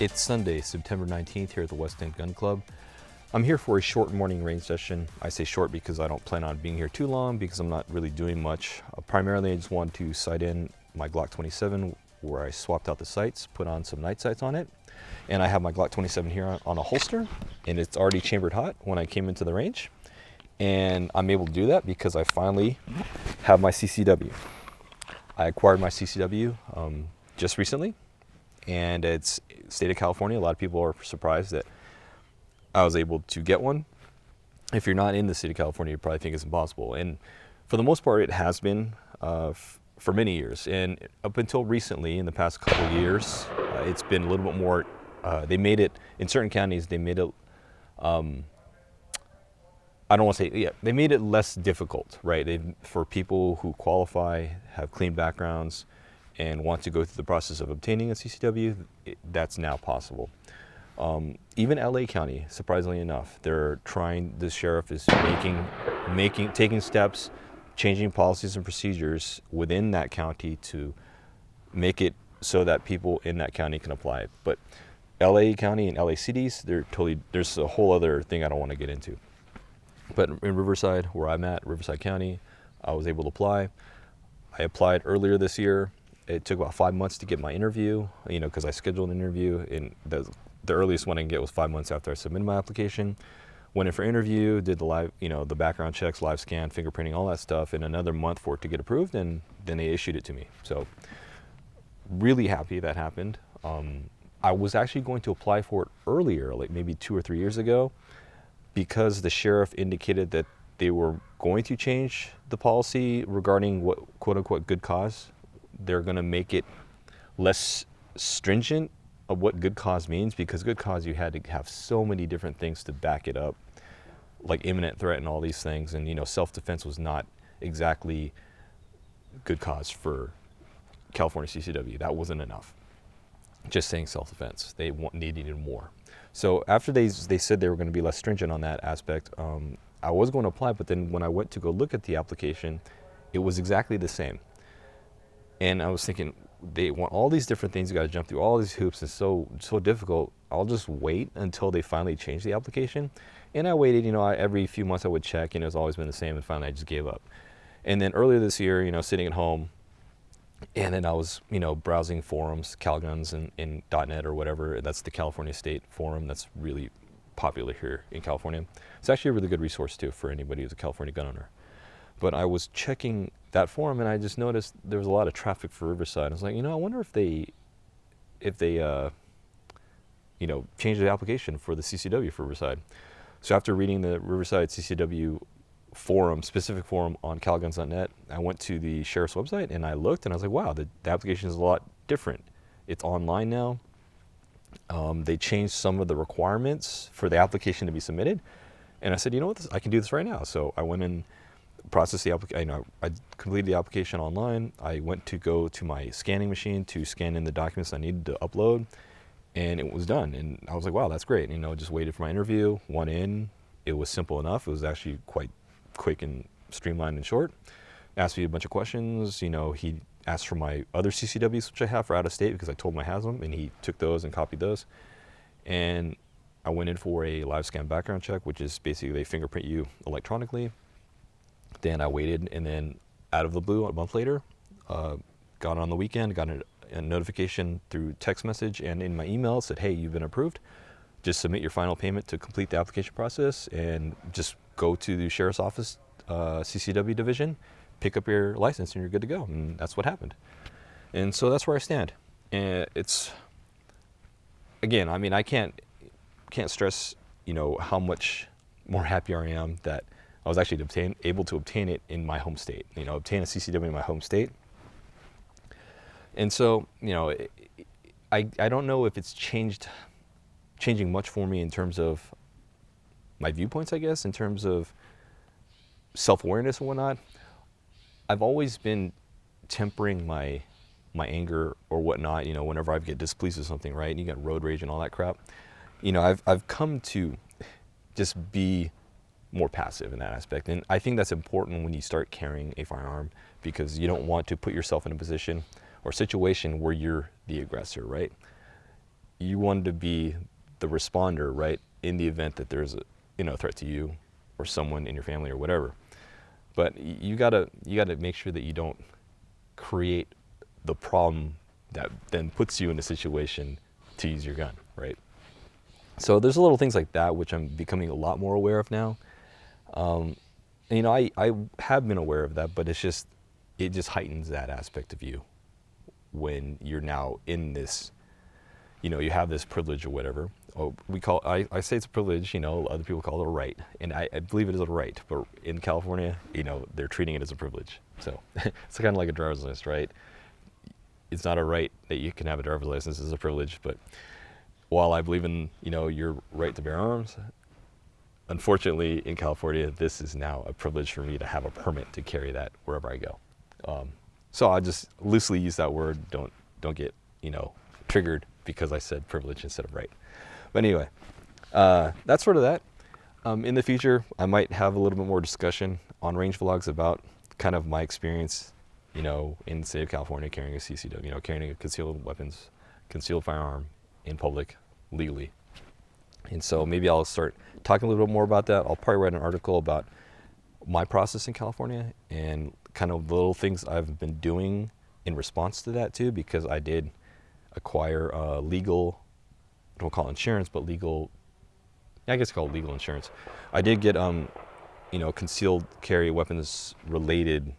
It's Sunday, September 19th here at the West End Gun Club. I'm here for a short morning range session. I say short because I don't plan on being here too long because I'm not really doing much. Primarily, I just want to sight in my Glock 27 where I swapped out the sights, put on some night sights on it. And I have my Glock 27 here on a holster, and it's already chambered hot when I came into the range. And I'm able to do that because I finally have my CCW. I acquired my CCW just recently, and it's state of California. A lot of people are surprised that I was able to get one. If you're not in the state of California, you probably think it's impossible. And for the most part, it has been for many years. And up until recently, in the past couple of years, it's been a little bit more, they made it, in certain counties, they made it, I don't want to say, yeah, they made it less difficult, right? For people who qualify, have clean backgrounds, and want to go through the process of obtaining a CCW, that's now possible. Even LA County, surprisingly enough, the sheriff is taking steps, changing policies and procedures within that county to make it so that people in that county can apply it. But LA County and LA cities, there's a whole other thing I don't want to get into. But in Riverside, where I'm at, Riverside County, I was able to apply. I applied earlier this year. It took about 5 months to get my interview, because I scheduled an interview, and the earliest one I can get was 5 months after I submitted my application. Went in for interview, did the live, the background checks, live scan, fingerprinting, all that stuff, and another month for it to get approved, and then they issued it to me. So really happy that happened. I was actually going to apply for it earlier, like maybe 2 or 3 years ago, because the sheriff indicated that they were going to change the policy regarding what quote unquote good cause. They're going to make it less stringent of what good cause means, because good cause, you had to have so many different things to back it up, like imminent threat and all these things. And, self-defense was not exactly good cause for California CCW. That wasn't enough. Just saying self-defense. They needed more. So after they said they were going to be less stringent on that aspect, I was going to apply, but then when I went to go look at the application, it was exactly the same. And I was thinking, they want all these different things, you got to jump through all these hoops, it's so difficult. I'll just wait until they finally change the application. And I waited, every few months I would check, it's always been the same, and finally I just gave up. And then earlier this year, sitting at home, and then I was, browsing forums, CalGuns and .net or whatever. That's the California State Forum. That's really popular here in California. It's actually a really good resource too for anybody who's a California gun owner. But I was checking that forum, and I just noticed there was a lot of traffic for Riverside. I was like, I wonder if they changed the application for the CCW for Riverside. So after reading the Riverside CCW specific forum on calguns.net, I went to the sheriff's website and I looked, and I was like, wow, the application is a lot different. It's online now. They changed some of the requirements for the application to be submitted. And I said, what, I can do this right now. So I went and processed the application. I completed the application online. I went to go to my scanning machine to scan in the documents I needed to upload, and it was done. And I was like, wow, that's great. Just waited for my interview, went in. It was simple enough. It was actually quite quick and streamlined and short. Asked me a bunch of questions. He asked for my other CCWs, which I have for out of state, because I told him I have them, and he took those and copied those. And I went in for a live scan background check, which is basically they fingerprint you electronically. Then I waited, and then out of the blue, a month later, got on the weekend, got a notification through text message and in my email, said, hey, you've been approved. Just submit your final payment to complete the application process, and just go to the sheriff's office, CCW division, pick up your license, and you're good to go. And that's what happened. And so that's where I stand. And it's, again, I can't stress, how much more happier I am that I was actually able to obtain it in my home state, obtain a CCW in my home state. And so, I don't know if it's changing much for me in terms of my viewpoints, I guess, in terms of self-awareness and whatnot. I've always been tempering my anger or whatnot, whenever I get displeased with something, right? And you got road rage and all that crap. I've come to just be more passive in that aspect. And I think that's important when you start carrying a firearm, because you don't want to put yourself in a position or situation where you're the aggressor, right? you wanted to be the responder, right, in the event that there's a threat to you or someone in your family or whatever. But you gotta make sure that you don't create the problem that then puts you in a situation to use your gun, right? So there's little things like that which I'm becoming a lot more aware of now. And, I have been aware of that, but it just heightens that aspect of you when you're now in this, you have this privilege or whatever. I say it's a privilege, other people call it a right, and I believe it is a right, but in California, they're treating it as a privilege. So it's kind of like a driver's license, right? It's not a right that you can have a driver's license, it's a privilege. But while I believe in, your right to bear arms, unfortunately in California, this is now a privilege for me to have a permit to carry that wherever I go. So I just loosely use that word. Don't get, triggered because I said privilege instead of right. But anyway, that's sort of that. In the future, I might have a little bit more discussion on range vlogs about kind of my experience, in the state of California carrying a CCW, carrying a concealed firearm in public legally. And so maybe I'll start talking a little bit more about that. I'll probably write an article about my process in California and kind of the little things I've been doing in response to that too, because I did acquire legal, I don't call it insurance, but legal, I guess called legal insurance. I did get, concealed carry weapons related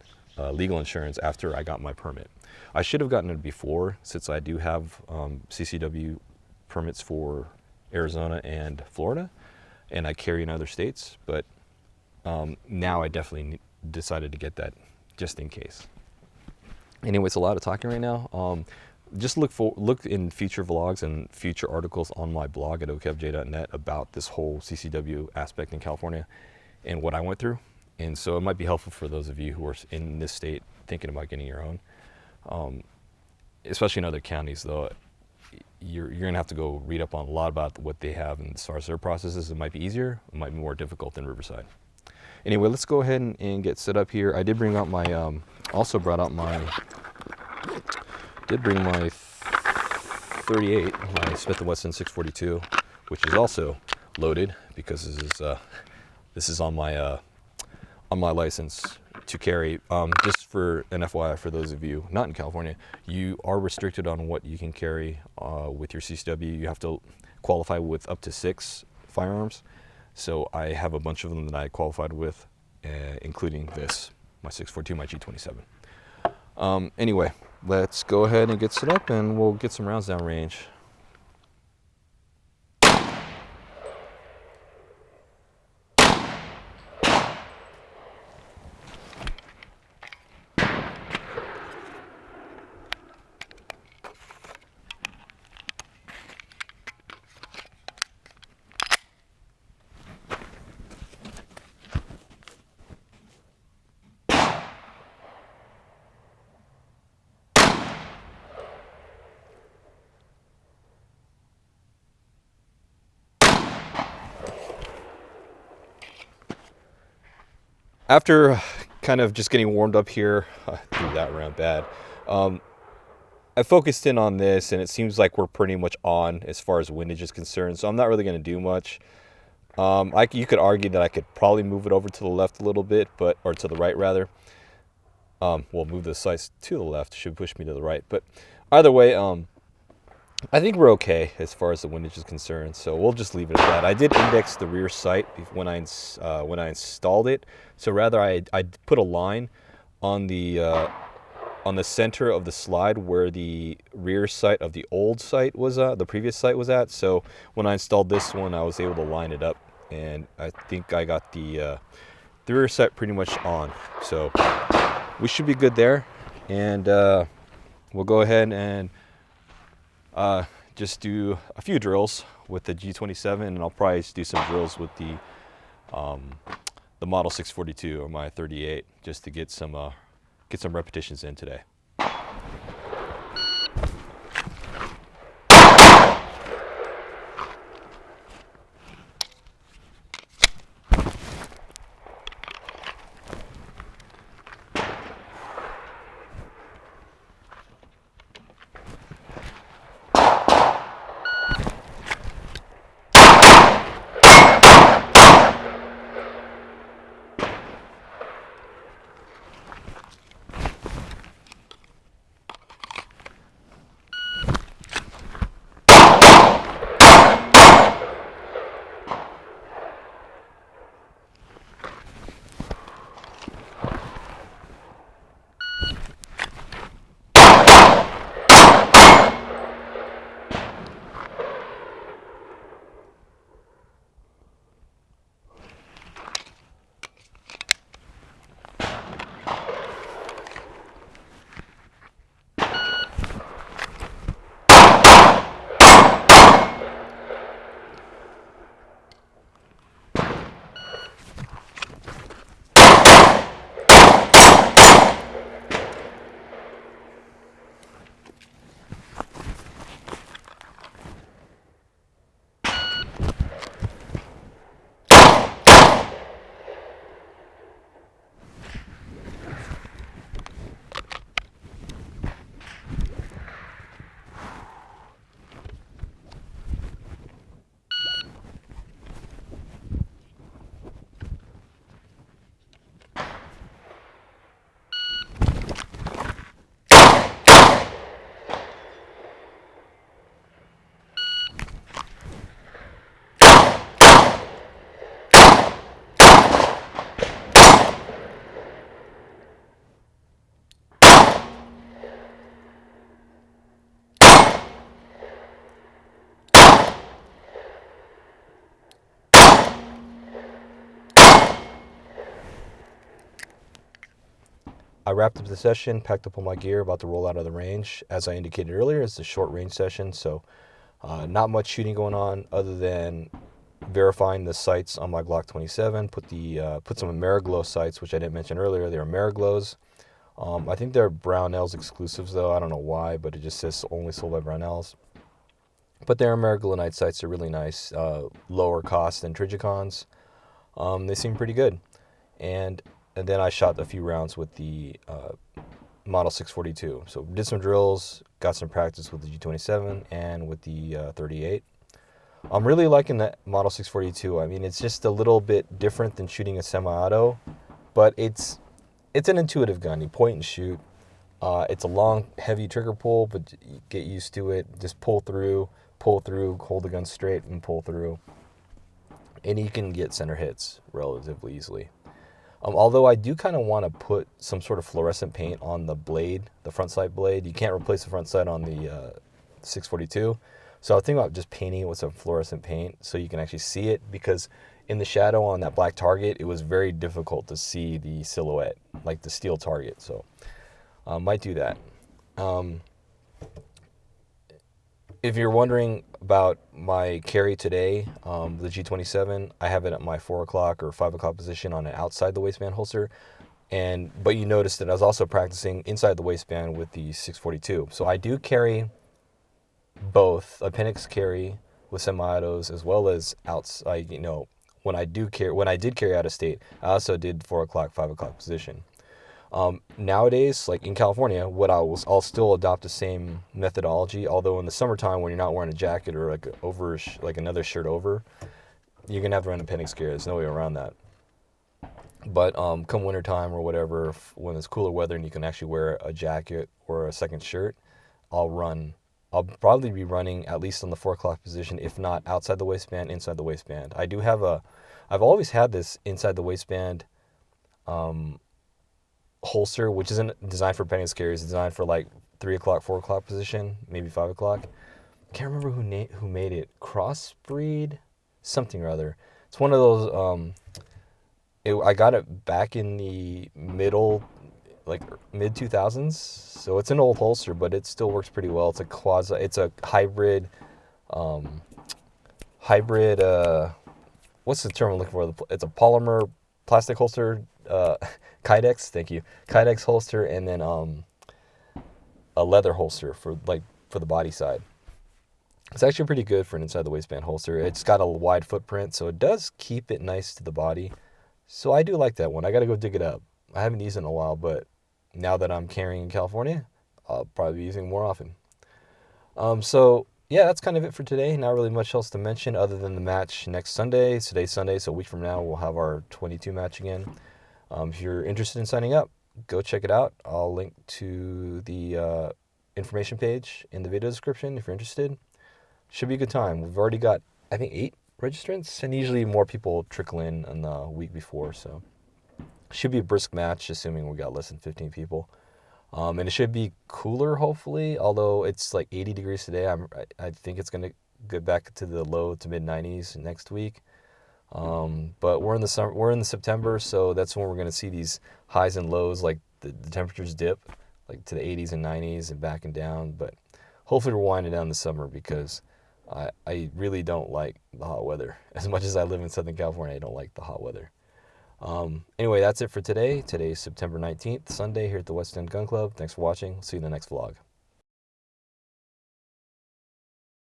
legal insurance after I got my permit. I should have gotten it before, since I do have CCW permits for Arizona and Florida, and I carry in other states, but now I definitely decided to get that just in case. Anyway, it's a lot of talking right now. Just look in future vlogs and future articles on my blog at okevj.net about this whole CCW aspect in California and what I went through. And so it might be helpful for those of you who are in this state thinking about getting your own. Especially in other counties, though, you're going to have to go read up on a lot about what they have, and as far as their processes, it might be easier, it might be more difficult than Riverside. Anyway, let's go ahead and get set up here. I did bring out my, did bring my 38, my Smith & Wesson 642, which is also loaded because this is on my license to carry. Just for an FYI for those of you not in California, you are restricted on what you can carry with your CCW. You have to qualify with up to 6 firearms. So I have a bunch of them that I qualified with, including this, my 642, my G27. Anyway, let's go ahead and get set up and we'll get some rounds down range. After kind of just getting warmed up here, I threw that round bad. I focused in on this, and it seems like we're pretty much on as far as windage is concerned, so I'm not really going to do much. You could argue that I could probably move it over to the left a little bit, or to the right rather. Move the sights to the left, should push me to the right. But either way, I think we're okay as far as the windage is concerned, so we'll just leave it at that. I did index the rear sight when I installed it, so rather I put a line on the center of the slide where the rear sight of the old sight was the previous sight was at. So when I installed this one, I was able to line it up, and I think I got the rear sight pretty much on. So we should be good there, and we'll go ahead and just do a few drills with the G27, and I'll probably do some drills with the Model 642 or my 38 just to get some repetitions in today. I wrapped up the session, packed up all my gear, about to roll out of the range. As I indicated earlier, it's a short range session, so not much shooting going on other than verifying the sights on my Glock 27. Put some Ameriglow sights, which I didn't mention earlier. They're Ameriglows. I think they're Brownells exclusives, though. I don't know why, but it just says only sold by Brownells. But their Ameriglow night sights are really nice, lower cost than Trigicons. They seem pretty good. And then I shot a few rounds with the Model 642. So did some drills, got some practice with the G27 and with the 38. I'm really liking the Model 642. I mean, it's just a little bit different than shooting a semi-auto, but it's an intuitive gun. You point and shoot. It's a long, heavy trigger pull, but you get used to it. Just pull through, hold the gun straight, and pull through. And you can get center hits relatively easily. Although I do kind of want to put some sort of fluorescent paint on the blade, the front sight blade. You can't replace the front sight on the 642. So I was thinking about just painting it with some fluorescent paint so you can actually see it, because in the shadow on that black target, it was very difficult to see the silhouette, like the steel target. So might do that. If you're wondering about my carry today, the G27, I have it at my 4 o'clock or 5 o'clock position on an outside the waistband holster. But you noticed that I was also practicing inside the waistband with the 642. So I do carry both appendix carry with semi-autos as well as outside. When I did carry out of state, I also did 4 o'clock, 5 o'clock position. Nowadays, like in California, I'll still adopt the same methodology. Although in the summertime, when you're not wearing a jacket or like another shirt over, you're gonna have to run appendix carry. There's no way around that. But come wintertime or whatever, when it's cooler weather and you can actually wear a jacket or a second shirt, I'll probably be running at least on the 4 o'clock position, if not outside the waistband, inside the waistband. I've always had this inside the waistband holster, which isn't designed for appendix carry. It's designed for like 3 o'clock, 4 o'clock position, maybe 5 o'clock. Can't remember who made it. Crossbreed, something or other. It's one of those. I got it back in the mid 2000s, so it's an old holster, but it still works pretty well. It's a hybrid. What's the term I'm looking for? It's a polymer plastic holster. Kydex, thank you. Kydex holster, and then a leather holster for the body side. It's actually pretty good for an inside the waistband holster. It's got a wide footprint, so it does keep it nice to the body. So I do like that one. I got to go dig it up. I haven't used it in a while, but now that I'm carrying in California, I'll probably be using it more often. So yeah, that's kind of it for today. Not really much else to mention other than the match next Sunday. Today's Sunday, so a week from now we'll have our 22 match again. If you're interested in signing up, go check it out. I'll link to the information page in the video description if you're interested. Should be a good time. We've already got, I think, 8 registrants, and usually more people trickle in the week before, so should be a brisk match, assuming we got less than 15 people. And it should be cooler, hopefully, although it's like 80 degrees today. I think it's going to get back to the low to mid 90s next week. But we're in the summer, we're in the September, so that's when we're going to see these highs and lows, like the temperatures dip like to the 80s and 90s and back and down. But hopefully we're winding down the summer, because I really don't like the hot weather. As much as I live in Southern California, I don't like the hot weather. Anyway, that's it for today. Today is September 19th, Sunday, here at the West End Gun Club. Thanks for watching. See you in the next vlog.